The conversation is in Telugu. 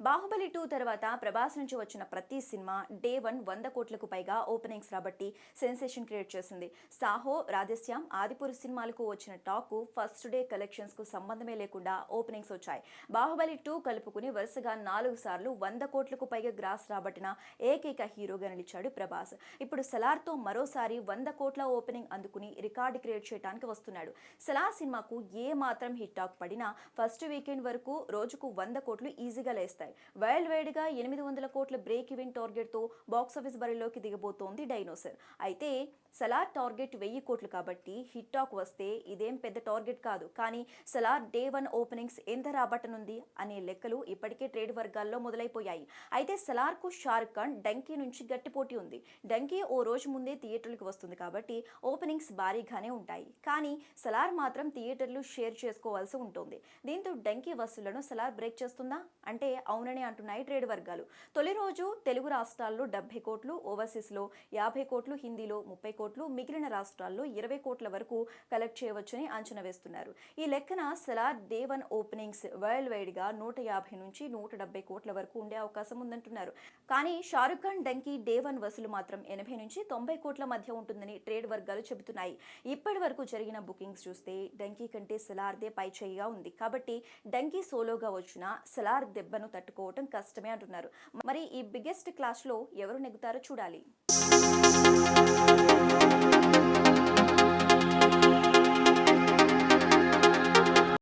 బాహుబలి 2 తర్వాత ప్రభాస్ నుంచి వచ్చిన ప్రతి సినిమా డే 1 100 కోట్లకు పైగా ఓపెనింగ్స్ రాబట్టి సెన్సేషన్ క్రియేట్ చేసింది. సాహో, రాధేశ్యామ్, ఆదిపురు సినిమాలకు వచ్చిన టాక్ ఫస్ట్ డే కలెక్షన్స్ కు సంబంధమే లేకుండా ఓపెనింగ్స్ వచ్చాయి. బాహుబలి 2 కలుపుకుని వరుసగా 4 సార్లు 100 కోట్లకు పైగా గ్రాస్ రాబట్టిన ఏకైక హీరోగా నిలిచాడు ప్రభాస్. ఇప్పుడు సలార్తో మరోసారి 100 కోట్ల ఓపెనింగ్ అందుకుని రికార్డు క్రియేట్ చేయడానికి వస్తున్నాడు. సలార్ సినిమాకు ఏ మాత్రం హిట్ టాక్ పడినా ఫస్ట్ వీకెండ్ వరకు రోజుకు 100 కోట్లు ఈజీగా లేస్తాయి. వరల్డ్ వైడ్ గా 800 కోట్ల బ్రేక్ ఈవెన్ టార్గెట్ తో బాక్సాఫీస్ బరిలోకి దిగబోతోంది డైనోసర్. అయితే సలార్ టార్గెట్ 1000 కోట్లు కాబట్టి హిట్ టాక్ వస్తే ఇదేం పెద్ద టార్గెట్ కాదు. కానీ సలార్ డే 1 ఓపెనింగ్స్ ఎంత రాబట్టనుంది అనే లెక్కలు ఇప్పటికే ట్రేడ్ వర్గాల్లో మొదలైపోయాయి. అయితే సలార్ కు షారుఖ్ ఖాన్ డంకీ నుంచి గట్టి పోటీ ఉంది. డంకీ ఓ రోజు ముందే థియేటర్లకు వస్తుంది కాబట్టి ఓపెనింగ్స్ భారీగానే ఉంటాయి. కానీ సలార్ మాత్రం థియేటర్లు షేర్ చేసుకోవాల్సి ఉంటుంది. దీంతో డంకీ వసూళ్లను సలార్ బ్రేక్ చేస్తుందా అంటే అవునని అంటున్నాయి ట్రేడ్ వర్గాలు. తొలి రోజు తెలుగు రాష్ట్రాల్లో 70 కోట్లు, ఓవర్సీస్లో 50 కోట్లు, హిందీలో 30 కోట్లు, మిగిలిన రాష్ట్రాల్లో 20 కోట్ల వరకు కలెక్ట్ చేయవచ్చని అంచనా వేస్తున్నారు. ఈ లెక్కన Salaar day 1 openings world wide గా 150 నుంచి 170 కోట్ల వరకు ఉండే అవకాశం ఉందంటున్నారు. కానీ షారుఖ్ ఖాన్ డంకీ డే 1 వసూలు మాత్రం 80 నుంచి 90 కోట్ల మధ్య ఉంటుందని ట్రేడ్ వర్గాలు చెబుతున్నాయి. ఇప్పటి వరకు జరిగిన బుకింగ్స్ చూస్తే డంకీ కంటే సలార్దే పై చేయిగా ఉంది. కాబట్టి డంకీ సోలోగా వచ్చిన సలార్ దెబ్బను తట్టుకోవటం కష్టమే అంటున్నారు. మరి ఈ బిగ్గెస్ట్ క్లాష్ లో ఎవరు నెగ్గుతారో చూడాలి.